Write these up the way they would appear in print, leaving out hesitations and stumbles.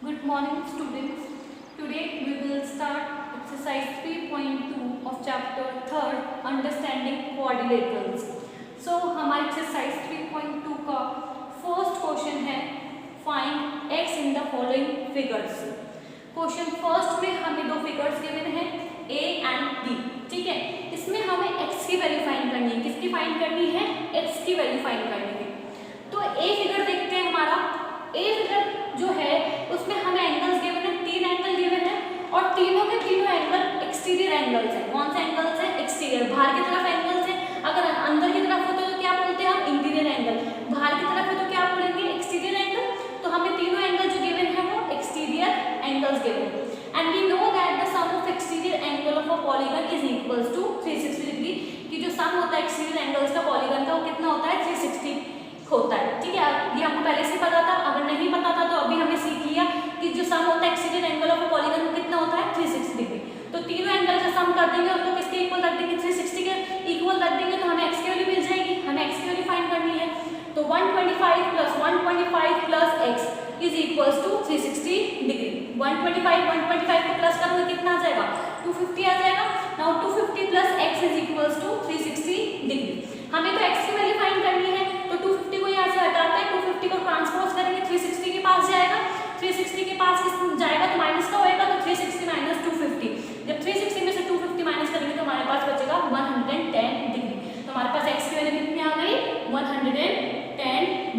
Good morning students. Today we will start exercise 3.2 of chapter 3rd understanding quadrilaterals. So हमारे exercise 3.2 का first question है find x in the following figures. Question first में हमें दो figures given हैं a and b. ठीक है, इसमें हमें x की वैल्यू फाइंड करनी है. किसकी फाइंड करनी है? x की वैल्यू फाइंड करनी है. तो a फिगर देखते हैं. हमारा a फिगर जो है उसमें हमें एंगल्स गिवन है, तीन एंगल गिवन है और तीनों के तीनों एंगल एक्सटीरियर एंगल्स हैं. कौन से एंगल्स हैं? एक्सटीरियर. बाहर की तरफ एंगल्स हैं. अगर अंदर की तरफ होते तो क्या बोलते हैं हम? Interior angle. बाहर की तरफ है तो क्या बोलेंगे? Exterior angle. तो हमें तीनों एंगल जो गिवन है वो एक्सटीरियर एंगल्स गिवन है. And we know that the sum of exterior angle of a polygon is equals to 360 degree. कि जो सम होता है एक्सटीरियर एंगल्स का पॉलीगन का वो कितना होता है? 360 होता है. ठीक है, ये हमको पहले से पता था. अगर नहीं पता था तो अभी हमने सीख लिया कि जो सम होता है एक्सटीरियर एंगल ऑफ पॉलीगन वो कितना होता है? 360 डिग्री. तो तीनों एंगल का सम कर देंगे और तो किसके इक्वल रख देंगे? 360 के इक्वल रख देंगे तो हमें x की वैल्यू मिल जाएगी. हमें x की वैल्यू फाइंड करनी है. तो 125 plus 125 plus x is equals to 360 degree. 125 को प्लस करोगे कितना आ जाएगा? 250 आ जाएगा. Now 250 plus x is equals to 360 degree. हमें तो x की वैल्यू फाइंड करनी है तो 250 को यहाँ से हटाते हैं. 250 को ट्रांसपोज करेंगे 360 के पास जाएगा. 360 के पास जाएगा तो माइनस का होएगा. तो 360 माइनस 250. जब 360 में से 250 माइनस करेंगे तो हमारे पास बचेगा 110 डिग्री. तो हमारे पास x की वैल्यू कितनी आ गई? 110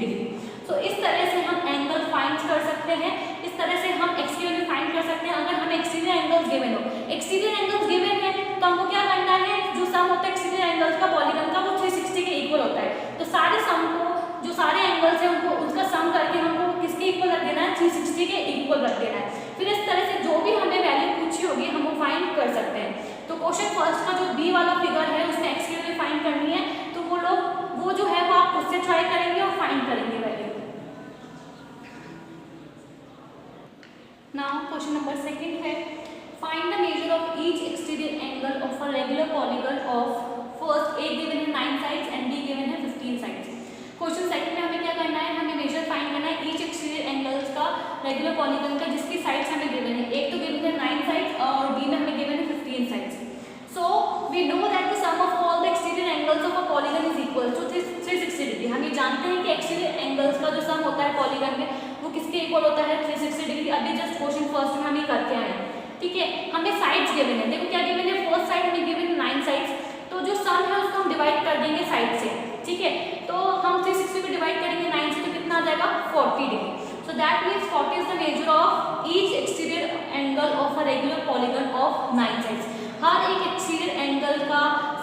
डिग्री. तो इस तरह से हम एंगल फाइंड कर सकते हैं. इस तरह से हम x की वैल्यू फाइंड कर सकते हैं. अगर हमें एक्सटीरियर एंगल्स गिवन हो, एक्सटीरियर एंगल्स गिवन है तो हमको क्या करना है? जो सम होता है एक्सटीरियर एंगल्स का पॉलीगन का वो 360 के इक्वल होता है. तो सारे सम को, जो सारे एंगल्स हैं उनको उसका सम करके हमको किसके इक्वल रख देना है? 360 के इक्वल रख देना है. फिर इस तरह से जो भी हमें वैल्यू पूछी होगी हम वो फाइंड कर सकते हैं. तो क्वेश्चन फर्स्ट का जो बी वाला फिगर है उसमें x की वैल्यू फाइंड करनी है. तो वो जो है वो आप उससे ट्राई करेंगे और फाइंड करेंगे value. Now question number second है find the measure of each exterior angle of a regular polygon of first a given है 9 साइड्स एंड b गिवन है 15 साइड्स. क्वेश्चन सेकंड में हमें क्या करना है? हमें मेजर फाइंड करना है ईच एक्सटीरियर एंगल्स का रेगुलर पॉलीगन का जिसकी साइड्स हमें गिवन है. एक तो गिवन है 9 साइड्स और b में हमें गिवन है 15 sides. So we know that the sum of all the exterior angles of a polygon is equal to 360 degree. हम ये जानते हैं कि एक्सटीरियर एंगल्स का जो सम होता है पॉलीगन में वो किसके इक्वल होता है? 360 डिग्री. अभी जस्ट क्वेश्चन फर्स्ट में हम ये करके आए हैं. ठीक है, हमें साइड्स गिवन है. देखो क्या गिवन है? फर्स्ट साइड हमें गिवन है 9 साइड्स. तो जो सम है उसको हम डिवाइड कर देंगे साइड से. ठीक है, तो हम 360 को डिवाइड करेंगे 9 से तो कितना आ जाएगा? 40 degree. So that means 40 is the measure of each exterior angle of a regular polygon of 9 sides. हर एक एक्सटीरियर एंगल का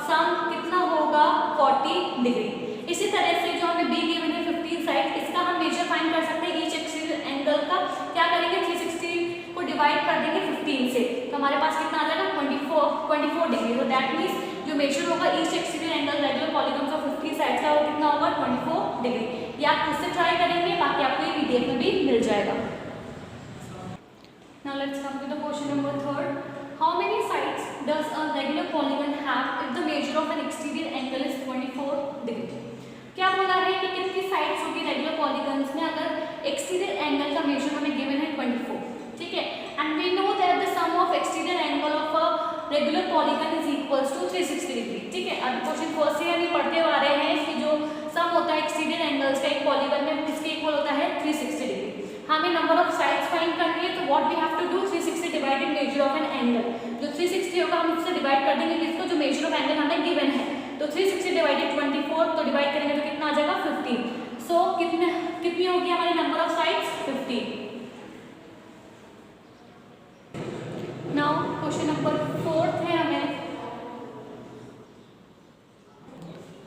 सम कितना होगा? 40 डिग्री. इसी तरह से जो हमें बी गिवन है 15 साइड, इसका हम मेजर फाइंड कर सकते हैं. ईच एक्सटीरियर एंगल का क्या करेंगे? 360 को डिवाइड कर देंगे 15 से तो हमारे पास कितना आ जाएगा? 24 डिग्री. तो दैट मीन्स जो मेजर होगा each exterior angle regular polygon का 15 साइड का वो कितना होगा? 24 डिग्री. ये आप खुद से ट्राई करेंगे, बाकी आपको ये पीडीएफ में भी मिल जाएगा. Now let's come to the question number 3rd. How many sides does a regular polygon have if the measure of an exterior angle is 24 degree. क्या बोला है कि कितनी साइड्स होगी रेगुलर पॉलीगन्स में अगर एक्सटीरियर एंगल का मेजर हमें गिवन है 24. ठीक है, and we know that the sum of exterior angle of a regular polygon is equals to 360 degree. ठीक है, अब क्वेश्चन फर्स्ट से हम पढ़ते आ रहे हैं कि जो सम होता है एक्सटीरियर एंगल्स का एक पॉलीगन में किसके इक्वल होता है? 360 डिग्री. हमें नंबर ऑफ साइड्स फाइंड करनी है. तो what we have to do? 360 divided measure of an angle. जो 360 होगा हम उससे डिवाइड कर देंगे जिसको जो मेजर ऑफ एंगल हमें गिवन है. तो 360 डिवाइडेड 24 तो डिवाइड करेंगे तो कितना आ जाएगा? 15. सो कितनी होगी हमारी number of sides? 15. Now question number 4th है हमें.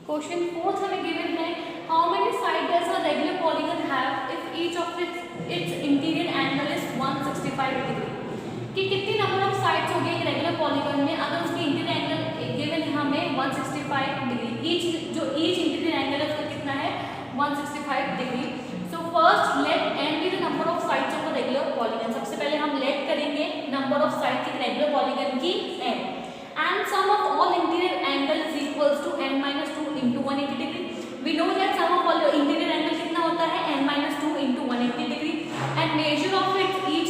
क्वेश्चन 4th हमें गिवन है how many side does a regular polygon have if each of its interior angle is 165 degree. कि कितनी नंबर ऑफ साइड्स होगी एक रेगुलर पॉलीगन में अगर उसकी इंटीरियर एंगल गिवन है हमें 165 डिग्री. ईच इंटीरियर एंगल है उसका कितना है? 165 degree. So first let n be the number of sides of a regular polygon. सबसे पहले हम लेट करेंगे नंबर ऑफ साइड्स एक रेगुलर पॉलीगन की n. And sum of all interior angle is equals to n - 2 into 180 degree. We know that sum of all interior angle कितना होता है? n - 2 into 180 degree. And measure of it each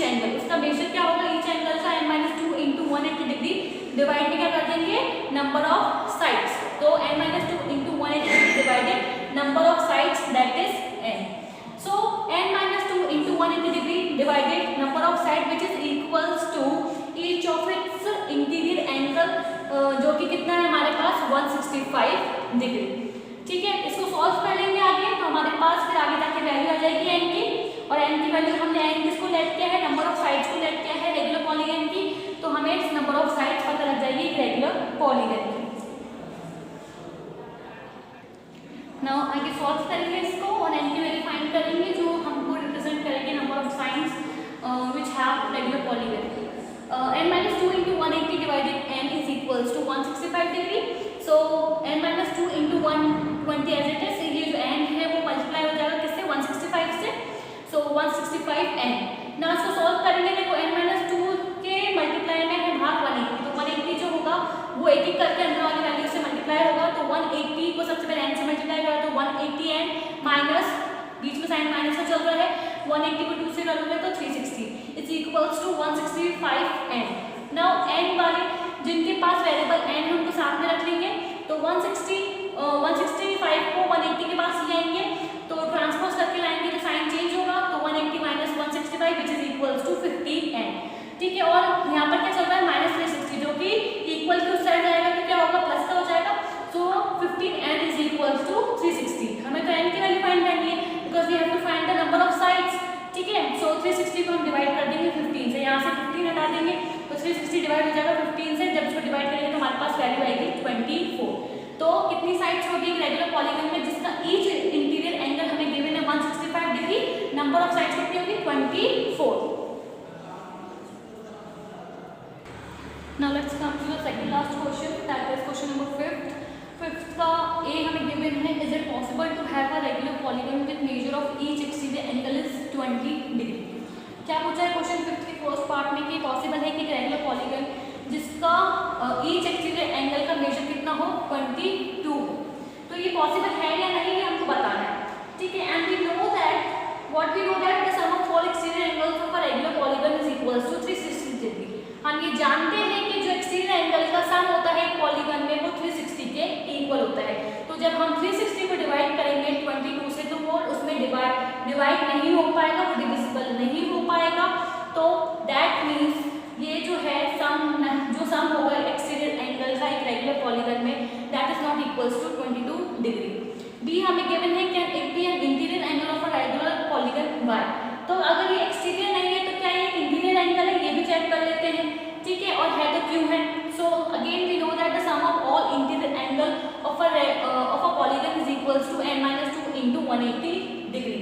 measure क्या होगा each angle का n-2 into 180 degree divide में क्या कर देंगे नंबर ऑफ साइड्स, तो n-2 into 180 degree divided number of sides that is n. So n-2 into 180 degree divided number of side which is equals to each of its interior angle जो कि कितना है हमारे पास 165 डिग्री. ठीक है, इसको solve कर लेंगे आगे तो हमारे पास फिर आगे जाके वैल्यू आ जाएगी n की, और n की वैल्यू हमने n किसको लेट किया है नंबर ऑफ साइड्स को लेट किया है रेगुलर पॉलीगन की, तो हमें इस नंबर ऑफ साइड्स पता लग जाएगी रेगुलर पॉलीगन की. नाउ आगे सॉल्व करेंगे इसको और n की वैल्यू फाइंड करेंगे जो हमको रिप्रेजेंट करेंगे number of sides which have regular polygon. n-2 into 180 divided n is equals to 165 degree. So n-2 into 120 as it is, ये जो n है वो मल्टीप्लाई हो जाएगा किससे 165 से, so 165 n. now इसको सॉल्व करेंगे, देखो n-2 के मल्टीप्लाई में है भाग 180, तो 180 जो होगा वो एक एक करके अंदर वाली वैल्यू से मल्टीप्लाई होगा, तो 180 को सबसे पहले n से मल्टीप्लाई करा तो 180 n माइनस बीच में साइन माइनस का चल रहा है, 180 को 2 से करोगे तो 360 is equals to 165 n. Now n वाले जिनके पास वेरिएबल n है उनको साथ में रख लेंगे, तो 165 को 180 के पास ले आएंगे तो ट्रांसपोज करके लाएंगे तो साइन चेंज होगा, तो 180 minus 165 which is equals to 50 n. ठीक है, और यहाँ पर क्या चल रहा है माइनस 360 जो कि इक्वल की उस साइड जाएगा तो क्या होगा प्लस का हो जाएगा, सो 15n इज इक्वल्स टू 360. हमें तो n की वैल्यू फाइंड करनी है because we have to find the number of sides. ठीक है, so 360 को हम डिवाइड कर देंगे 15 से, यहाँ से 15 हटा देंगे तो 360 डिवाइड हो जाएगा 15 से, जब इसको डिवाइड करेंगे तो हमारे पास वैल्यू आएगी 24. तो कितनी साइड्स होगी रेगुलर पॉलीगन में जिसका ईच इंटीरियर एंगल हमें गिवन है 165 डिग्री, नंबर ऑफ साइड्स कितनी होगी 24. Now let's come to the second last question, that is question number 5. Fifth का ए हमें गिवन है, is it possible to have a regular polygon with measure of each exterior angle is 20 degree. क्या पूछा है question fifth के first part में कि possible है कि रेगुलर पॉलीगन जिसका ईच एक्सटीरियर एंगल का मेजर कितना हो 22 हो, तो ये पॉसिबल है या नहीं ये हमको बताना है. ठीक है, and we know that what we know that the sum of all exterior angles of a regular polygon is equals to 360 degree. हम ये जानते हैं कि जो एक्सटीरियर एंगल का सम होता है पॉलीगन में वो 360 के इक्वल होता है, तो जब हम 360 को डिवाइड करेंगे 22 से तो वो उसमें डिवाइड नहीं हो पाएगा, वो डिविजिबल नहीं हो पाएगा, तो दैट मीन्स ये जो है जो सम होगा एक्सटीरियर एंगल का एक रेगुलर पॉलीगन में that is not equals to 22 degree. B हमें गिवन है can it be an interior angle of a regular polygon why. तो अगर ये एक्सटीरियर नहीं है तो क्या ये इंटीरियर एंगल है, ये भी चेक कर लेते हैं. ठीक है, और है तो क्यों है, so again we know that the sum of all interior angle of a polygon is equals to n-2 into 180 degree.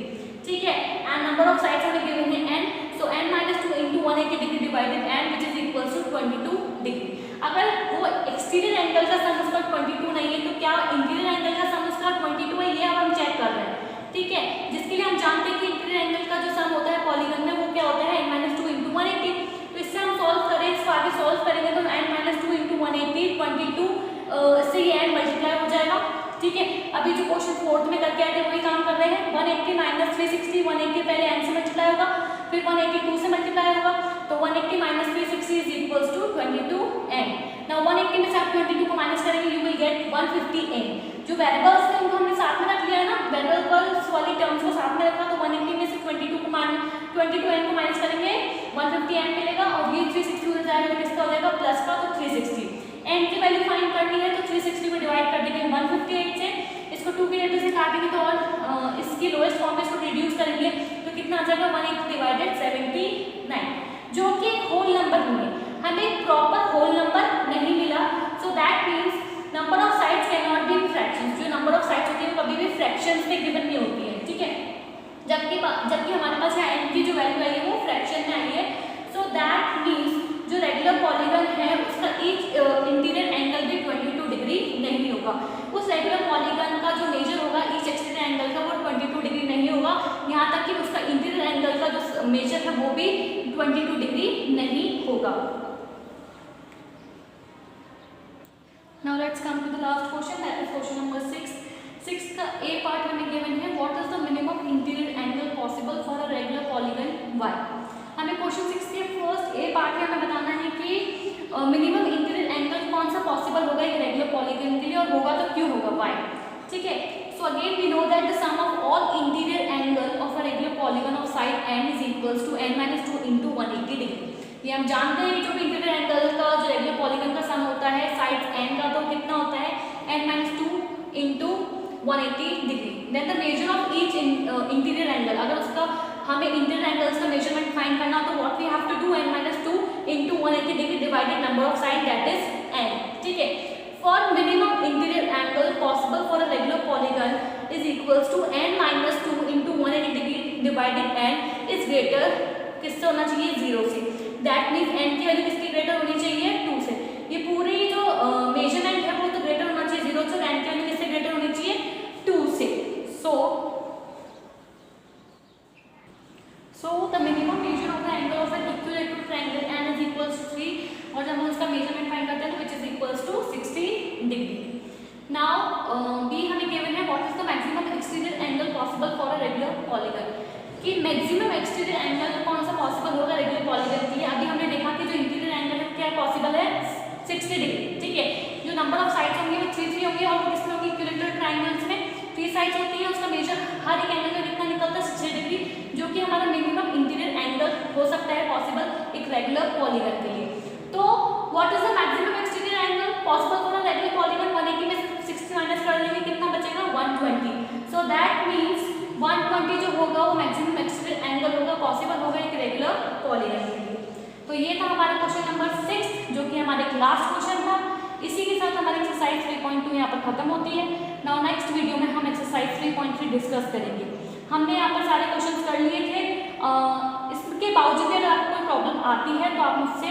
ठीक है, एंड नंबर ऑफ साइड्स हमें गिवन है n, so n-2 into 180 degree divided n which is equals to 22 degree. अगर वो exterior angle का सम उसका 22 नहीं है तो क्या इंटीरियर एंगल का सम उसका 22 है, ये अब हम चेक कर रहे हैं. ठीक है, जिसके लिए हम जानते हैं कि इंटीरियर एंगल का जो सम होता है पॉलीगन में वो क्या होता है n-2 into 180. तो इससे हम सॉल्व करें, इसको आगे सॉल्व करेंगे तो n-2 into 180 22 से ये n मल्टीप्लाई हो जाएगा. ठीक है, अभी जो क्वेश्चन फोर्थ में करके आए थे वही काम कर रहे हैं. 180 माइनस 360, 180 पहले n से मल्टीप्लाई होगा फिर 182 से मल्टीप्लाई होगा, तो 180 minus 360 is equals to 22n. Now 180 में से आप 22 को माइनस करेंगे यू विल गेट 150n. जो वेरिएबल्स थे उनको हमने साथ में रख लिया है ना, वेरिएबल्स वाली टर्म्स को साथ में रखा, तो 180 में से 22n को माइनस करेंगे 150n मिलेगा, और ये 360 हो जाएगा तो किसका हो जाएगा प्लस का, तो 360. n की वैल्यू फाइंड करनी है तो 360 को डिवाइड कर देंगे 158 से, इसको 2 के रेट से काटेंगे तो और इसकी लोएस्ट फॉर्म में इसको रिड्यूस करेंगे तो कितना आ जाएगा 180 डिवाइडेड 79, जो कि एक होल नंबर नहीं है, हमें एक प्रॉपर होल नंबर नहीं मिला. सो that means number of sides can not be fractions. जो नंबर ऑफ साइड्स होती है वो कभी भी फ्रैक्शंस में गिवन नहीं होती है. ठीक है, जबकि हमारे पास यहाँ n की जो वैल्यू आई है वो फ्रैक्शन में आई है. सो दैट मीन्स जो रेगुलर पॉलीगन है उसका ईच इंटीरियर एंगल भी 22 डिग्री नहीं होगा. उस रेगुलर पॉलीगन का जो मेजर होगा ईच एक्सटीरियर एंगल का वो 22 डिग्री नहीं होगा, यहाँ तक कि उसका इंटीरियर एंगल का जो मेजर है वो भी 22 डिग्री नहीं होगा. Now let's come to the last question, that is question number 6. 6 का A part हमें given है what is the minimum interior angle possible for a regular polygon Y. हमें क्वेश्चन 6 के फर्स्ट होगा तो क्यों होगा, वाई, ठीक है। So again we know that the sum of all interior angle of a regular polygon of side n is equals to n minus 2 into 180 degree. ये हम जानते हैं कि जो भी इंटीरियर एंगल का जो रेगुलर पॉलीगन का सम होता है साइड n का, तो कितना होता है n minus 2 into 180 degree. Then the measure of each interior angle, अगर उसका हमें इंटीरियर एंगल्स का मेजरमेंट फाइंड करना हो तो what we have to do n minus 2 into 180 degree divided number of side that is n, ठीक है। For minimum interior angle possible for a regular polygon is equals to n minus 2 into 180 degree divided n is greater किससे होना चाहिए, 0 से। That means n की value किसकी greater होनी चाहिए, 2 से। ये पूरी जो मेजरमेंट है वो तो ग्रेटर होना चाहिए 0 से, n की वैल्यू किससे ग्रेटर होनी चाहिए, 2 से। So the minimum measure of the angle of an equilateral triangle n is equals to 3, और जब हम उसका मेजरमेंट फाइंड करते हैं तो which is equals to 60 degree. Now B हमें गिवन है what is the maximum exterior angle possible for a regular polygon, कि मैक्सिमम एक्सटीरियर एंगल कौन सा पॉसिबल होगा रेगुलर पॉलीगन की। अभी हमने देखा कि जो इंटीरियर एंगल है क्या पॉसिबल है, 60 डिग्री, ठीक है। जो नंबर ऑफ साइड्स होंगे वो 3 होंगे, और वो किसमें होंगे, इक्विलेटरल ट्रायंगल्स में 3 साइड्स होती है, उसका मेजर हर एक एंगल में कितना निकलता है, 60 डिग्री, जो कि हमारा मिनिमम इंटीरियर एंगल हो सकता है पॉसिबल एक रेगुलर पॉलीगन के लिए। तो what is the maximum exterior angle possible for a regular polygon, 180 में से 60 माइनस कर लेंगे, कितना बचेगा, 120। सो दैट मीन्स 120 जो होगा वो मैक्सिमम एक्सटीरियर एंगल होगा पॉसिबल होगा एक रेगुलर पॉलीगन के लिए। तो ये था हमारा क्वेश्चन नंबर 6 जो कि हमारे लास्ट क्वेश्चन था। इसी के साथ हमारी एक्सरसाइज 3.2 यहाँ पर खत्म होती है। नाउ नेक्स्ट वीडियो में हम एक्सरसाइज 3.3 डिस्कस करेंगे। हमने यहाँ पर सारे क्वेश्चंस कर लिए थे। इसके बावजूद भी अगर आपको कोई प्रॉब्लम आती है तो आप मुझसे